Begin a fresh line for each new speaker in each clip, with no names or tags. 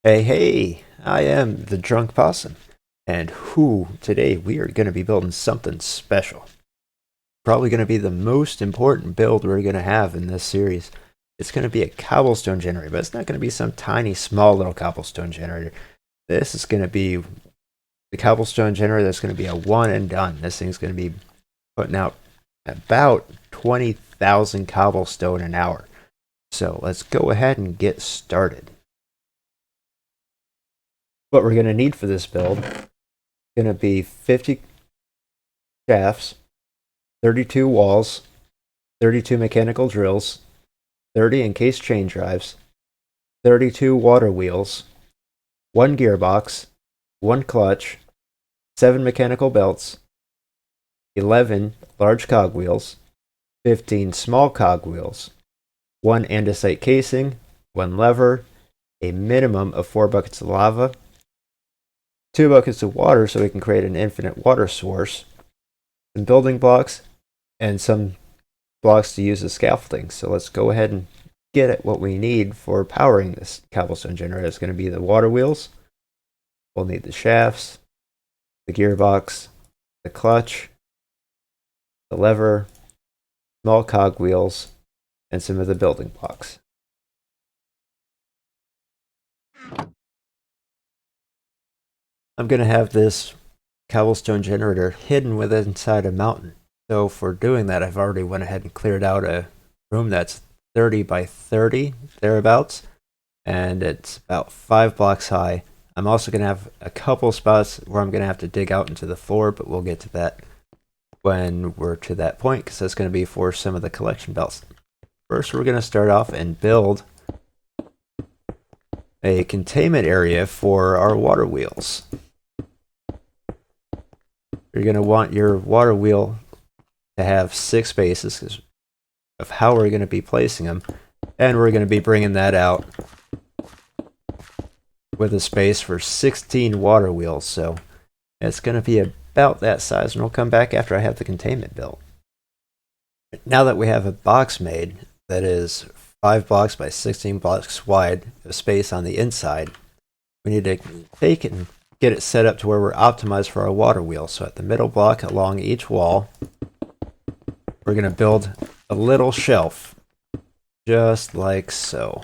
Hey, I am the Drunk Possum, and today we are going to be building something special. Probably going to be the most important build we're going to have in this series. It's going to be a cobblestone generator, but it's not going to be some tiny, small little cobblestone generator. This is going to be the cobblestone generator that's going to be a one and done. This thing's going to be putting out about 20,000 cobblestone an hour. So let's go ahead and get started. What we're going to need for this build is going to be 50 shafts, 32 walls, 32 mechanical drills, 30 encased chain drives, 32 water wheels, 1 gearbox, 1 clutch, 7 mechanical belts, 11 large cogwheels, 15 small cogwheels, 1 andesite casing, 1 lever, a minimum of 4 buckets of lava, 2 buckets of water so we can create an infinite water source, some building blocks, and some blocks to use as scaffolding. So let's go ahead and get at what we need for powering this cobblestone generator. It's going to be the water wheels. We'll need the shafts, the gearbox, the clutch, the lever, small cogwheels, and some of the building blocks. I'm going to have this cobblestone generator hidden within inside a mountain. So for doing that, I've already went ahead and cleared out a room that's 30 by 30, thereabouts, and it's about 5 blocks high. I'm also going to have a couple spots where I'm going to have to dig out into the floor, but we'll get to that when we're to that point, because that's going to be for some of the collection belts. First, we're going to start off and build a containment area for our water wheels. You're going to want your water wheel to have 6 spaces because of how we're going to be placing them, and we're going to be bringing that out with a space for 16 water wheels. So it's going to be about that size, and we'll come back after I have the containment built. Now that we have a box made that is 5 blocks by 16 blocks wide of space on the inside, we need to take it and get it set up to where we're optimized for our water wheel. So at the middle block along each wall, we're going to build a little shelf, just like so.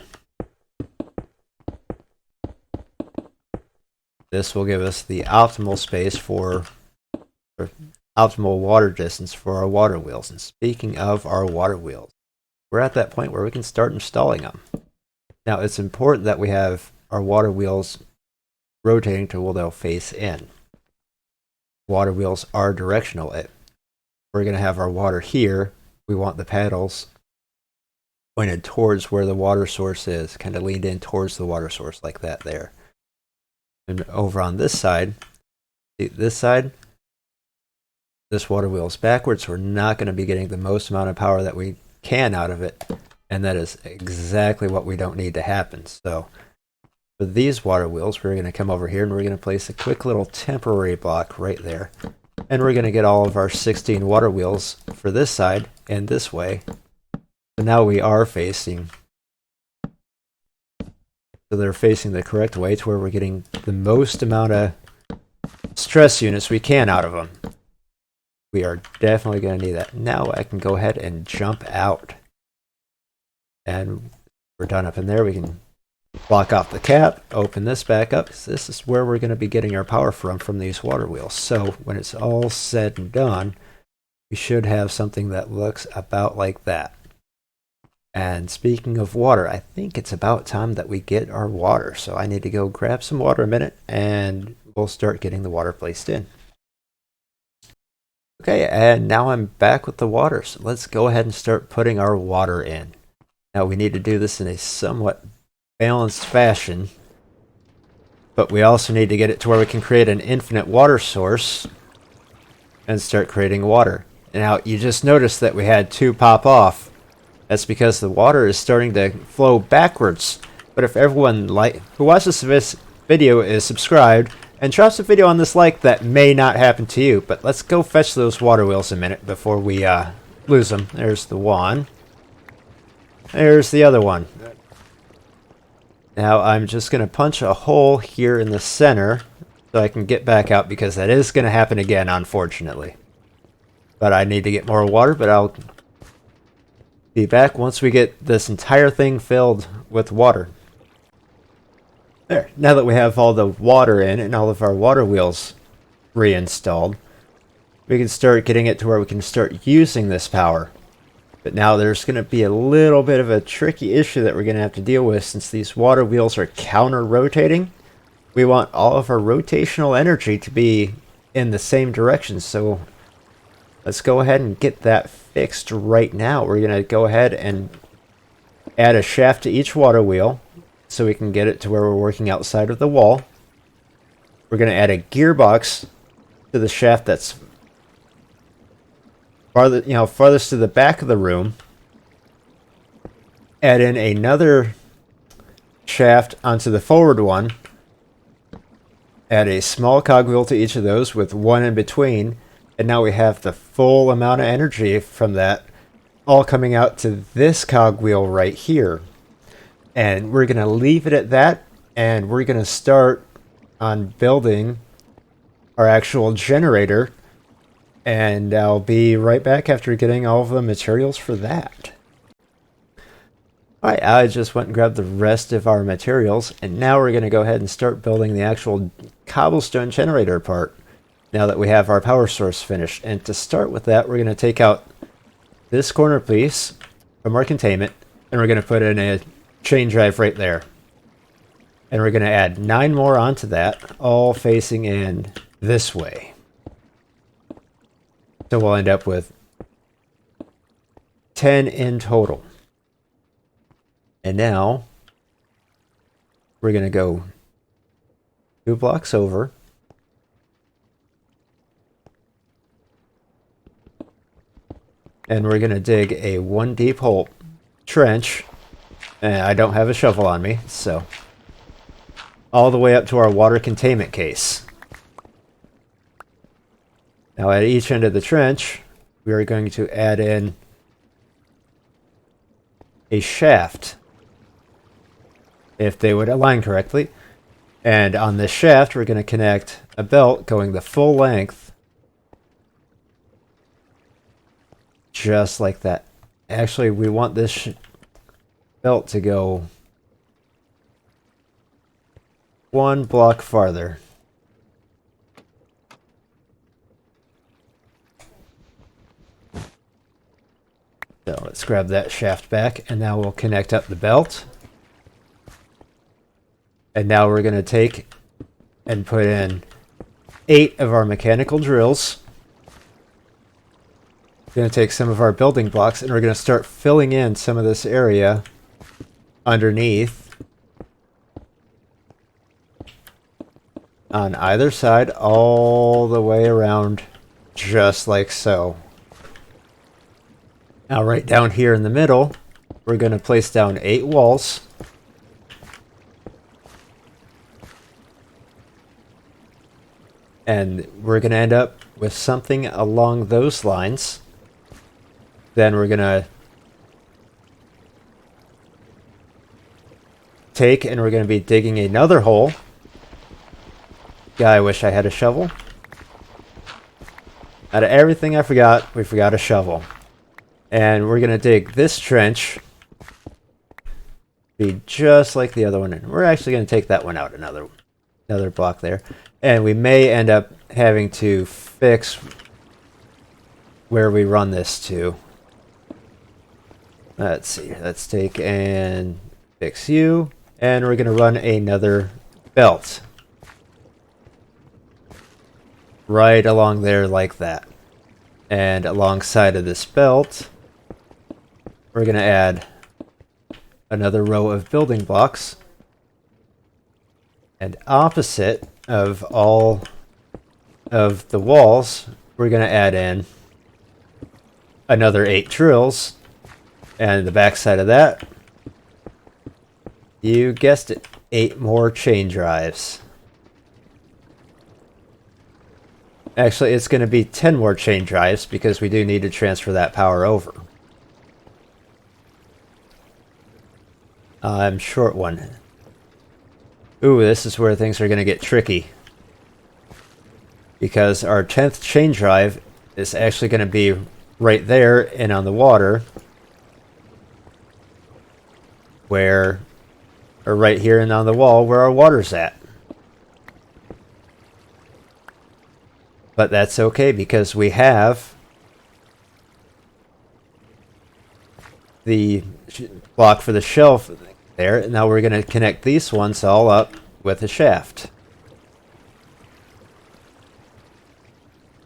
This will give us the optimal space for optimal water distance for our water wheels. And speaking of our water wheels, we're at that point where we can start installing them. Now, it's important that we have our water wheels rotating to where they'll face in. Water wheels are directional. We're going to have our water here. We want the paddles pointed towards where the water source is, kind of leaned in towards the water source like that there. And over on this side, this water wheel is backwards. So we're not going to be getting the most amount of power that we can out of it, and that is exactly what we don't need to happen. So for these water wheels, we're going to come over here and we're going to place a quick little temporary block right there, and we're going to get all of our 16 water wheels for this side and this way. So now we are facing, so they're facing the correct way to where we're getting the most amount of stress units we can out of them. We are definitely going to need that. Now I can go ahead and jump out. And we're done up in there. We can block off the cap, open this back up. This is where we're going to be getting our power from these water wheels. So when it's all said and done, we should have something that looks about like that. And speaking of water, I think it's about time that we get our water. So I need to go grab some water a minute, and we'll start getting the water placed in. Okay, and now I'm back with the water, so let's go ahead and start putting our water in. Now we need to do this in a somewhat balanced fashion, but we also need to get it to where we can create an infinite water source and start creating water. Now you just noticed that we had 2 pop off. That's because the water is starting to flow backwards. But if everyone who watches this video is subscribed and drops a video on this like, that may not happen to you. But let's go fetch those water wheels a minute before we lose them. There's the one. There's the other one. Now I'm just going to punch a hole here in the center so I can get back out, because that is going to happen again, unfortunately. But I need to get more water, but I'll be back once we get this entire thing filled with water. There. Now that we have all the water in and all of our water wheels reinstalled, we can start getting it to where we can start using this power. But now there's going to be a little bit of a tricky issue that we're going to have to deal with, since these water wheels are counter-rotating. We want all of our rotational energy to be in the same direction, so let's go ahead and get that fixed right now. We're going to go ahead and add a shaft to each water wheel so we can get it to where we're working outside of the wall. We're going to add a gearbox to the shaft that's farthest to the back of the room. Add in another shaft onto the forward one. Add a small cogwheel to each of those with one in between. And now we have the full amount of energy from that all coming out to this cogwheel right here. And we're going to leave it at that. And we're going to start on building our actual generator. And I'll be right back after getting all of the materials for that. Alright, I just went and grabbed the rest of our materials, and now we're going to go ahead and start building the actual cobblestone generator part, now that we have our power source finished. And to start with that, we're going to take out this corner piece from our containment, and we're going to put in a chain drive right there. And we're going to add 9 more onto that, all facing in this way. So we'll end up with 10 in total. And now we're going to go 2 blocks over. And we're going to dig a 1 deep hole trench. And I don't have a shovel on me, so all the way up to our water containment case. Now at each end of the trench, we are going to add in a shaft, if they would align correctly. And on this shaft, we're going to connect a belt going the full length, just like that. Actually, we want this belt to go 1 block farther. So let's grab that shaft back, and now we'll connect up the belt. And now we're going to take and put in 8 of our mechanical drills. We're going to take some of our building blocks, and we're going to start filling in some of this area underneath on either side, all the way around, just like so. Now right down here in the middle, we're going to place down 8 walls. And we're going to end up with something along those lines. Then we're going to take and we're going to be digging another hole. Yeah, I wish I had a shovel. Out of everything I forgot, we forgot a shovel. And we're going to dig this trench, be just like the other one. And we're actually going to take that one out, another block there. And we may end up having to fix where we run this to. Let's see, let's take and fix you. And we're going to run another belt right along there like that. And alongside of this belt, we're going to add another row of building blocks. And opposite of all of the walls, we're going to add in another 8 drills. And the back side of that, you guessed it, 8 more chain drives. Actually, it's going to be 10 more chain drives because we do need to transfer that power over. I'm short one. Ooh, this is where things are going to get tricky. Because our 10th chain drive is actually going to be right there and on the water. Or right here and on the wall where our water's at. But that's okay because we have the block for the shelf there. And now we're going to connect these ones all up with a shaft.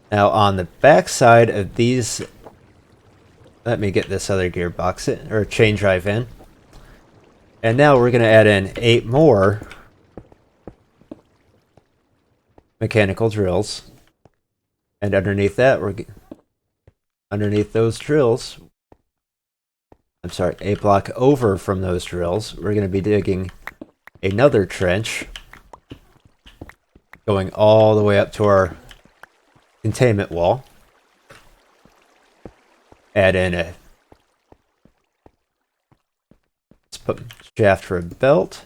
Now on the back side of these, let me get this other gearbox in, or chain drive in. And now we're going to add in 8 more mechanical drills. And underneath that, underneath those drills, I'm sorry, a block over from those drills, we're going to be digging another trench going all the way up to our containment wall. Add in a shaft for a belt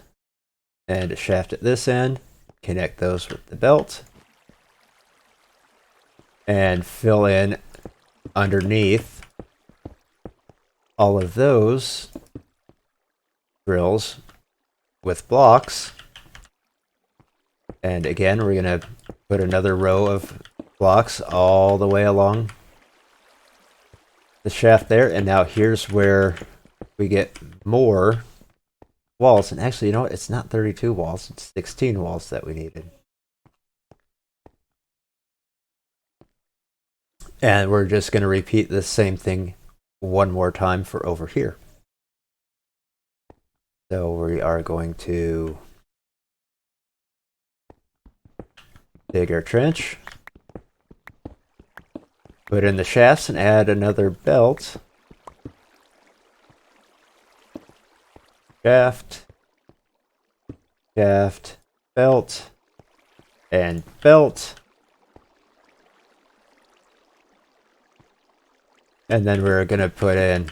and a shaft at this end. Connect those with the belt and fill in underneath all of those drills with blocks. And again, we're going to put another row of blocks all the way along the shaft there. And now here's where we get more walls. And actually, you know what? It's not 32 walls. It's 16 walls that we needed. And we're just going to repeat the same thing one more time for over here. So we are going to dig our trench, put in the shafts, and add another belt. Shaft, shaft, belt, and belt. And then we're going to put in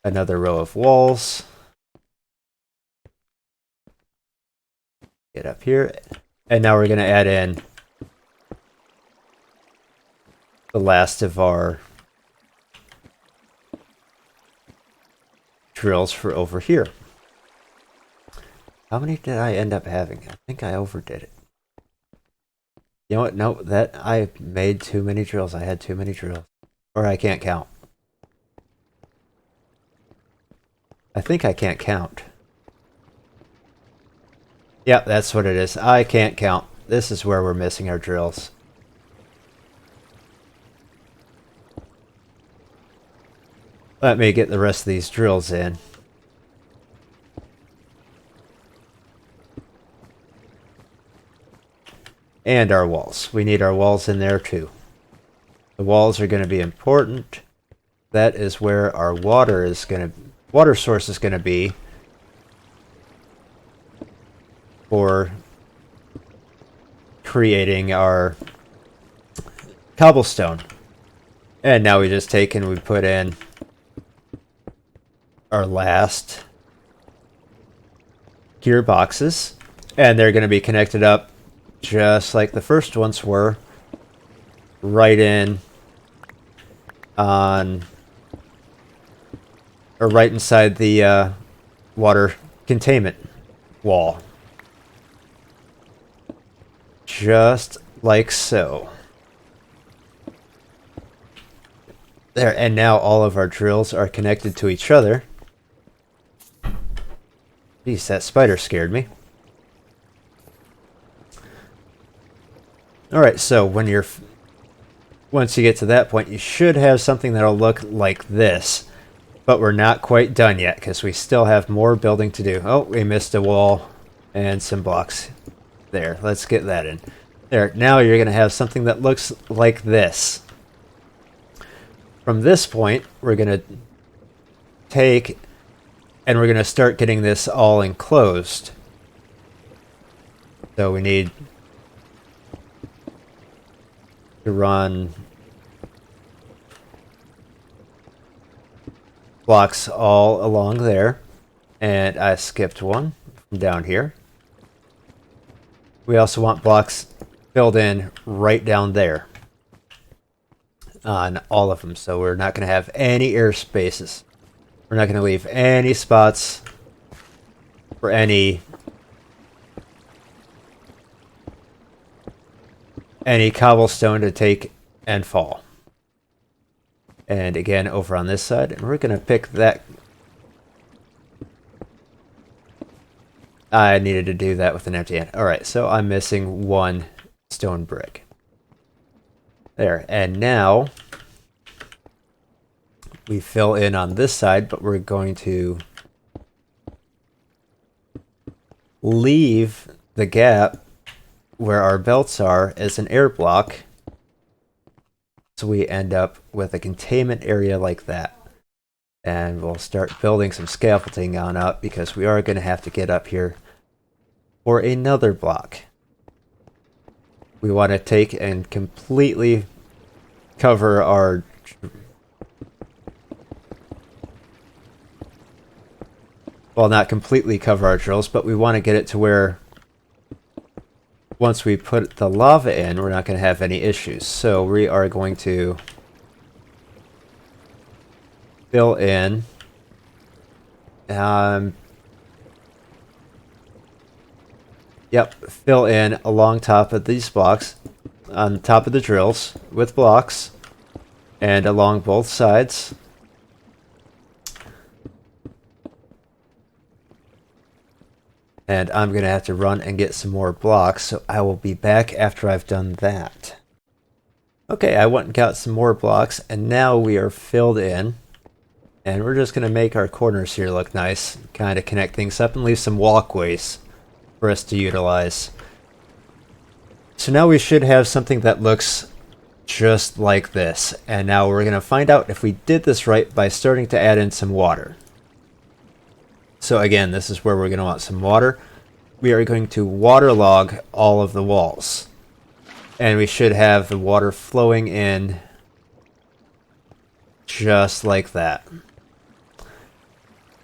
another row of walls. Get up here. And now we're going to add in the last of our drills for over here. How many did I end up having? I think I overdid it. You know what? No, that I made too many drills. I had too many drills. Or I can't count. I think I can't count. Yeah, that's what it is. I can't count. This is where we're missing our drills. Let me get the rest of these drills in. And our walls. We need our walls in there too. The walls are going to be important. That is where our water source is going to be for creating our cobblestone. And now we just take and we put in our last gearboxes, and they're going to be connected up just like the first ones were, right in on, or right inside the water containment wall. Just like so. There, and now all of our drills are connected to each other. Jeez, that spider scared me. Alright, so once you get to that point, you should have something that'll look like this. But we're not quite done yet, because we still have more building to do. Oh, we missed a wall and some blocks. There, let's get that in. There, now you're going to have something that looks like this. From this point, we're going to take and we're going to start getting this all enclosed. So we need to run blocks all along there. And I skipped one from down here. We also want blocks filled in right down there on all of them. So we're not going to have any air spaces. We're not going to leave any spots for any cobblestone to take and fall. And again, over on this side, and we're going to pick that. I needed to do that with an empty hand. Alright, so I'm missing one stone brick. There, and now we fill in on this side, but we're going to leave the gap where our belts are as an air block. So we end up with a containment area like that. And we'll start building some scaffolding on up because we are going to have to get up here for another block. We want to take and completely cover our well, not completely cover our drills, but we want to get it to where once we put the lava in, we're not going to have any issues. So we are going to fill in fill in along top of these blocks, on top of the drills with blocks, and along both sides. And I'm going to have to run and get some more blocks, so I will be back after I've done that. Okay, I went and got some more blocks, and now we are filled in. And we're just going to make our corners here look nice, kind of connect things up, and leave some walkways for us to utilize. So now we should have something that looks just like this. And now we're going to find out if we did this right by starting to add in some water. So again, this is where we're going to want some water. We are going to waterlog all of the walls. And we should have the water flowing in just like that.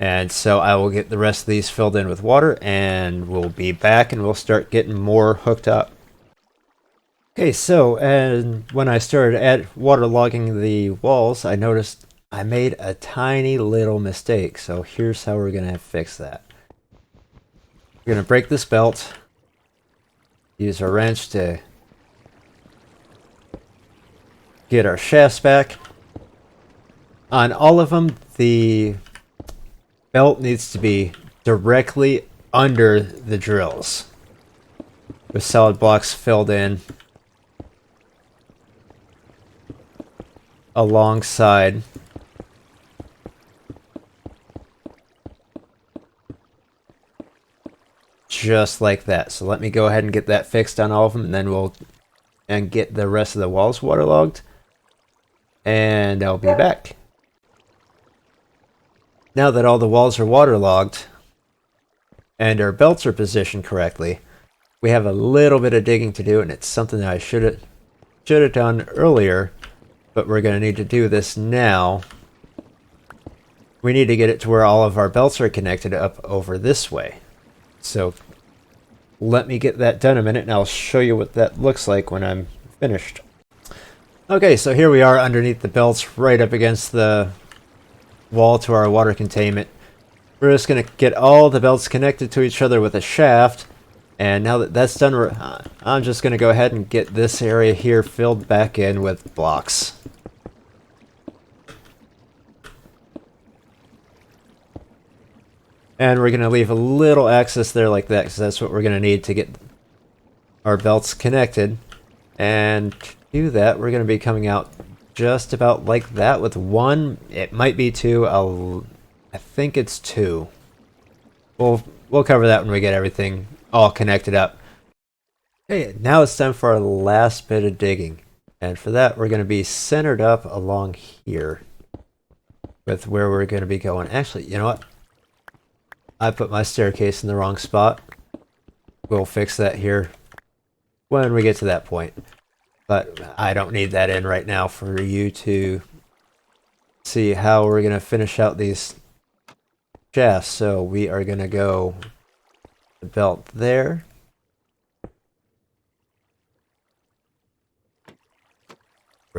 And so I will get the rest of these filled in with water, and we'll be back and we'll start getting more hooked up. Okay, so and when I started waterlogging the walls, I noticed I made a tiny little mistake. So here's how we're going to fix that. We're going to break this belt, use our wrench to get our shafts back. On all of them, the belt needs to be directly under the drills, with solid blocks filled in alongside. Just like that. So let me go ahead and get that fixed on all of them, and then we'll get the rest of the walls waterlogged, and I'll be back. Now that all the walls are waterlogged and our belts are positioned correctly, we have a little bit of digging to do, and it's something that I should have done earlier, but we're going to need to do this now. We need to get it to where all of our belts are connected up over this way. So let me get that done a minute, and I'll show you what that looks like when I'm finished. Okay, so here we are underneath the belts, right up against the wall to our water containment. We're just going to get all the belts connected to each other with a shaft, and now that that's done, I'm just going to go ahead and get this area here filled back in with blocks. And we're going to leave a little access there like that, because that's what we're going to need to get our belts connected. And to do that, we're going to be coming out just about like that with one. It might be two. I think it's two. We'll cover that when we get everything all connected up. Okay, now it's time for our last bit of digging. And for that, we're going to be centered up along here with where we're going to be going. Actually, you know what? I put my staircase in the wrong spot. We'll fix that here when we get to that point. But I don't need that in right now for you to see how we're going to finish out these shafts. So we are going to go the belt there.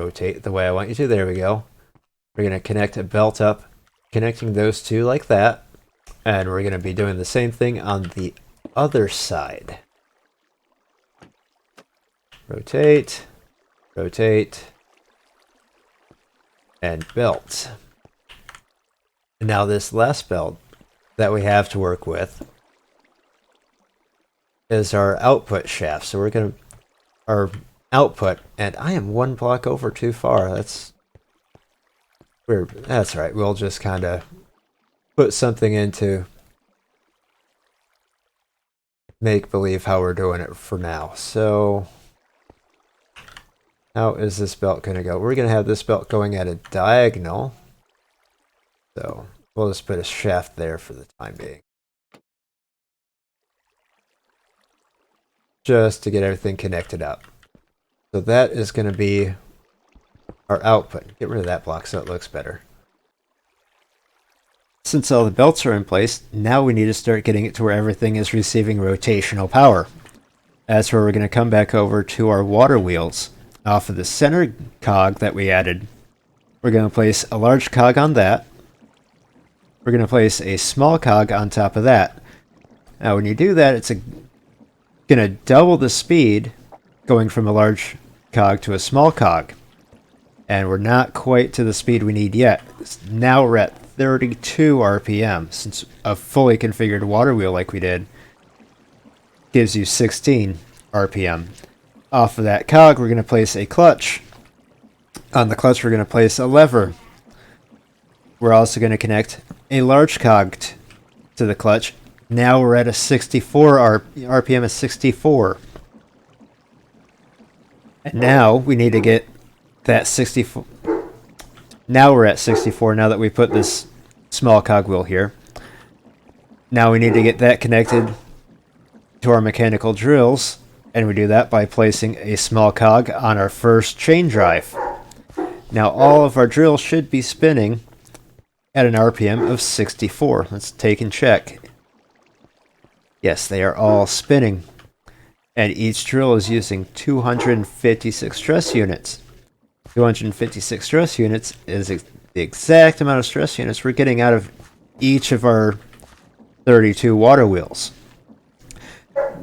rotate the way I want you to. There we go. We're going to connect a belt up, connecting those two like that. And we're going to be doing the same thing on the other side. Rotate, rotate, and belt. And now this last belt that we have to work with is our output shaft. So we're going to, our output, and I am one block over too far. That's weird. That's right. We'll just kind of put something into make believe how we're doing it for now. So how is this belt going to go? We're going to have this belt going at a diagonal. So we'll just put a shaft there for the time being. Just to get everything connected up. So that is going to be our output. Get rid of that block so it looks better. Since all the belts are in place, now we need to start getting it to where everything is receiving rotational power. That's where we're going to come back over to our water wheels. Off of the center cog that we added, we're going to place a large cog on that. We're going to place a small cog on top of that. Now when you do that, it's going to double the speed going from a large cog to a small cog. And we're not quite to the speed we need yet. Now we're at 32 RPM, since a fully configured water wheel like we did gives you 16 RPM. Off of that cog, we're going to place a clutch. On the clutch, we're going to place a lever. We're also going to connect a large cog to the clutch. Now we're at a 64 RPM of 64. And now we need to get that 64. Now we're at 64 now that we put this small cogwheel here. Now we need to get that connected to our mechanical drills, and we do that by placing a small cog on our first chain drive. Now all of our drills should be spinning at an RPM of 64. Let's take and check. Yes, they are all spinning. And each drill is using 256 stress units. 256 stress units is the exact amount of stress units we're getting out of each of our 32 water wheels.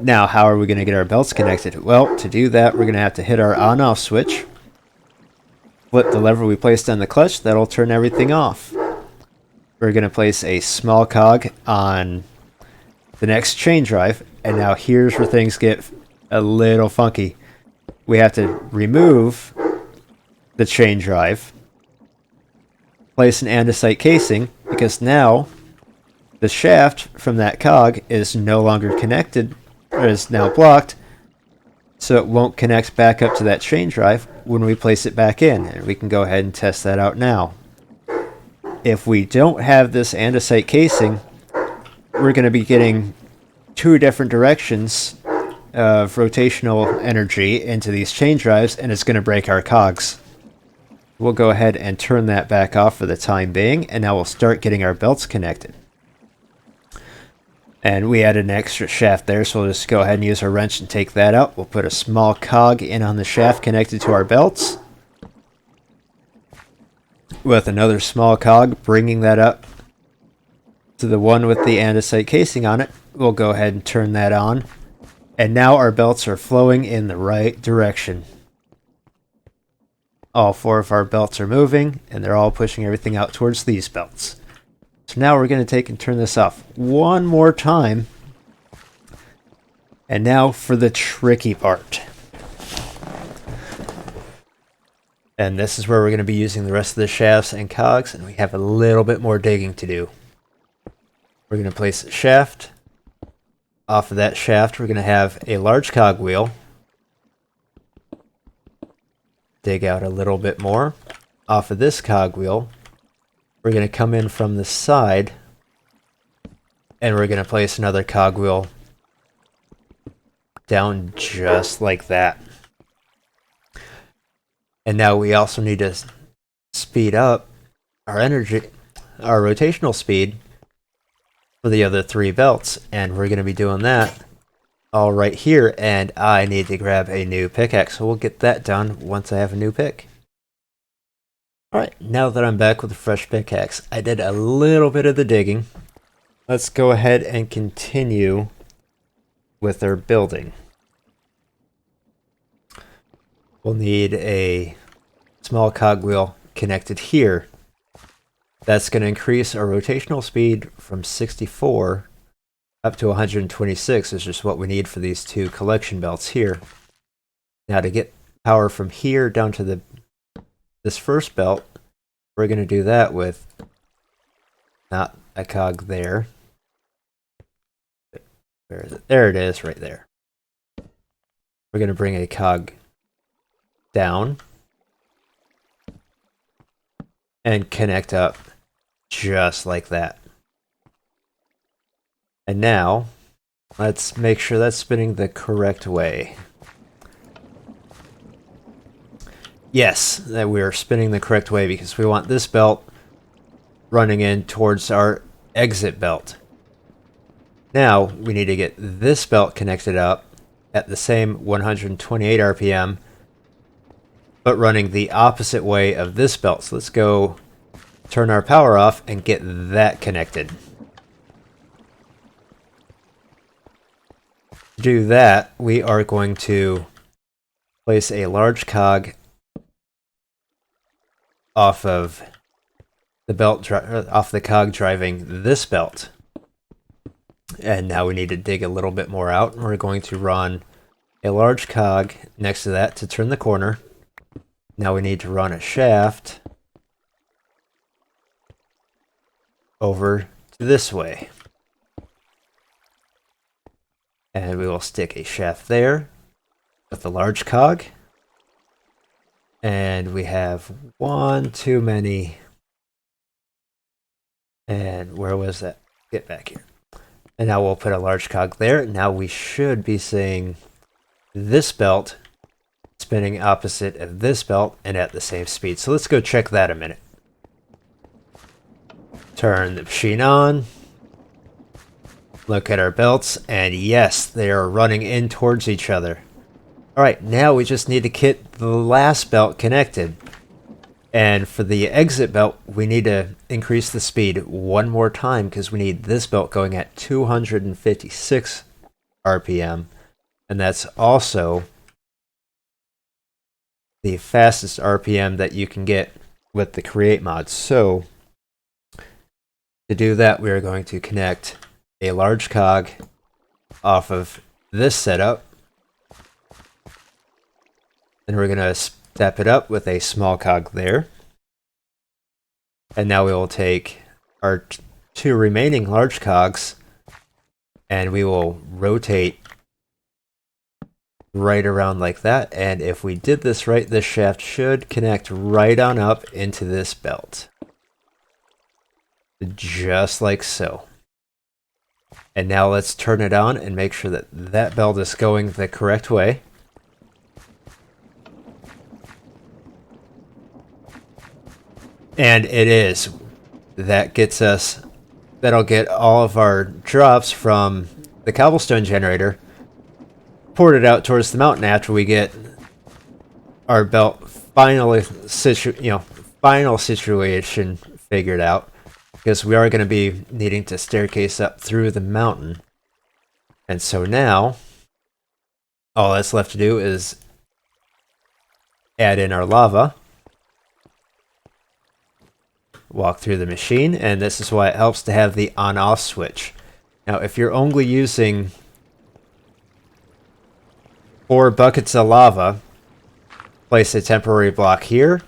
Now, how are we going to get our belts connected? Well, to do that, we're going to have to hit our on-off switch. Flip the lever we placed on the clutch. That'll turn everything off. We're going to place a small cog on the next chain drive. And now here's where things get a little funky. We have to remove the chain drive, place an andesite casing, because now the shaft from that cog is no longer connected, or is now blocked, so it won't connect back up to that chain drive when we place it back in. And we can go ahead and test that out now. If we don't have this andesite casing, we're going to be getting two different directions of rotational energy into these chain drives, and it's going to break our cogs. We'll go ahead and turn that back off for the time being, and now we'll start getting our belts connected. And we added an extra shaft there, so we'll just go ahead and use our wrench and take that out. We'll put a small cog in on the shaft connected to our belts, with another small cog bringing that up to the one with the andesite casing on it. We'll go ahead and turn that on, and now our belts are flowing in the right direction. All four of our belts are moving, and they're all pushing everything out towards these belts. So now we're going to take and turn this off one more time. And now for the tricky part. And this is where we're going to be using the rest of the shafts and cogs, and we have a little bit more digging to do. We're going to place a shaft. Off of that shaft, we're going to have a large cog wheel. Dig out a little bit more. Off of this cogwheel, we're going to come in from the side, and we're going to place another cogwheel down just like that. And now we also need to speed up our rotational speed for the other three belts, and we're going to be doing that all right here, and I need to grab a new pickaxe, so we'll get that done once I have a new pick. Alright, now that I'm back with a fresh pickaxe, I did a little bit of the digging. Let's go ahead and continue with our building. We'll need a small cogwheel connected here. That's going to increase our rotational speed from 64 up to 126, which is what we need for these two collection belts here. Now to get power from here down to this first belt, we're going to do that with not a cog there. Where is it? There it is, right there. We're going to bring a cog down and connect up just like that. And now, let's make sure that's spinning the correct way. Yes, that we're spinning the correct way because we want this belt running in towards our exit belt. Now, we need to get this belt connected up at the same 128 RPM, but running the opposite way of this belt. So let's go turn our power off and get that connected. To do that, we are going to place a large cog off of the belt, off the cog driving this belt. And now we need to dig a little bit more out. We're going to run a large cog next to that to turn the corner. Now we need to run a shaft over to this way. And we will stick a shaft there with the large cog. And we have one too many. And where was that? Get back here. And now we'll put a large cog there. Now we should be seeing this belt spinning opposite of this belt and at the same speed. So let's go check that a minute. Turn the machine on. Look at our belts, and yes, they are running in towards each other. Alright, now we just need to get the last belt connected. And for the exit belt, we need to increase the speed one more time because we need this belt going at 256 RPM. And that's also the fastest RPM that you can get with the Create mod. So, to do that, we are going to connect a large cog off of this setup. Then we're going to step it up with a small cog there. And now we will take our two remaining large cogs and we will rotate right around like that. And if we did this right, this shaft should connect right on up into this belt. Just like so. And now let's turn it on and make sure that that belt is going the correct way. And it is. That gets us, that'll get all of our drops from the cobblestone generator ported out towards the mountain after we get our belt final situation figured out. Because we are going to be needing to staircase up through the mountain. And so now, all that's left to do is add in our lava. Walk through the machine, and this is why it helps to have the on-off switch. Now, if you're only using 4 buckets of lava, place a temporary block here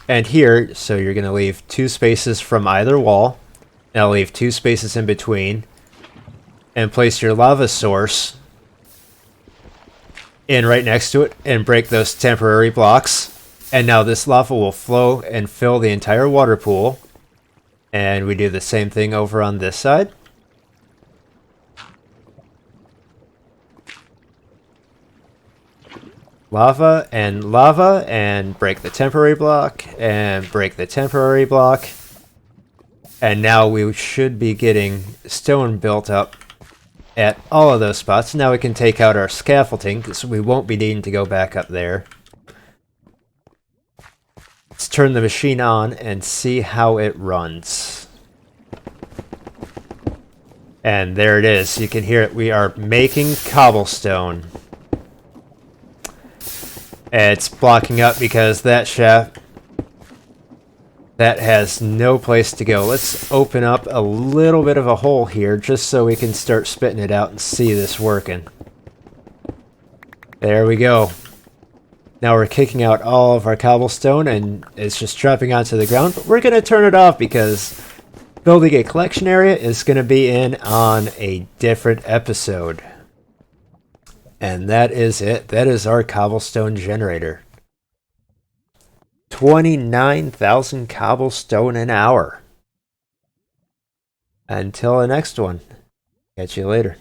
and here, so you're going to leave 2 spaces from either wall. And I'll leave 2 spaces in between. And place your lava source in right next to it and break those temporary blocks. And now this lava will flow and fill the entire water pool. And we do the same thing over on this side. Lava, and break the temporary block, and break the temporary block. And now we should be getting stone built up at all of those spots. Now we can take out our scaffolding, because we won't be needing to go back up there. Let's turn the machine on and see how it runs. And there it is. You can hear it. We are making cobblestone. It's blocking up because that shaft, that has no place to go. Let's open up a little bit of a hole here just so we can start spitting it out and see this working. There we go. Now we're kicking out all of our cobblestone and it's just dropping onto the ground. But we're going to turn it off because building a collection area is going to be in on a different episode. And that is it. That is our cobblestone generator. 29,000 cobblestone an hour. Until the next one. Catch you later.